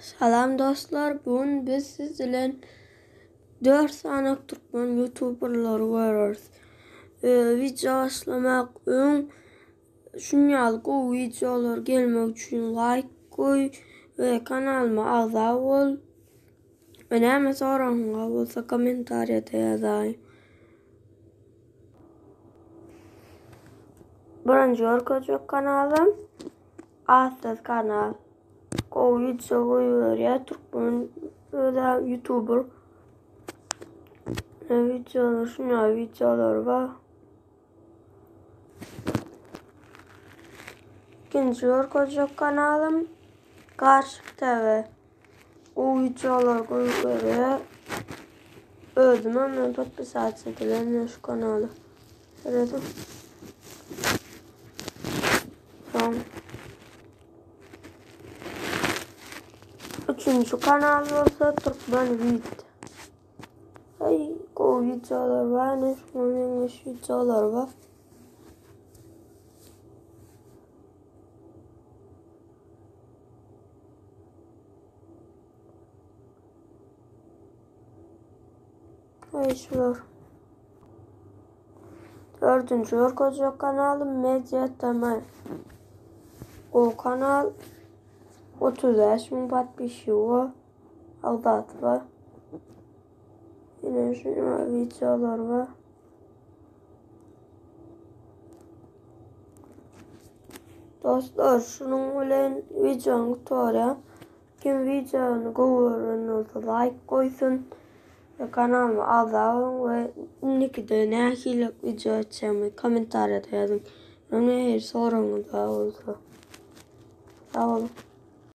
Salam dostlar, bugün biz sizden 4 sanak Türkmen YouTuberları görürüz. Video başlamak ön şunyalık o videolar gelmek için like koy ve kanalıma abone ol. Önemli sorunlar olsa komentarda yazayım. Birinci arkadaşlar kanalım Asıl kanal. O video koyuyor Türkmen YouTuber. Videolar şunlar videolar var. İkinci arkadaşlar kanalım Karşık TV. O videolar koyuyor. Öldüm ama pek bir saat çekilen şu kanalı. Söyledim. Tamam. Üçüncü kanal olsa Türkmen Vid. O videolar var. Ne şu videolar var. Şular. Dördüncü arkadaşlar kanalım Medya Temel. O kanal 35.000 подписчиков. Aldat var. Yine şuna videolar var. Dostlar şunun bilen videonu tutarım. Kim videonu görürse like koysun. Ve kanalıma abone olun ve nikide ne hilik video açacağımı komentarda yazın. Her sorunuz da olsa. Sağ olun.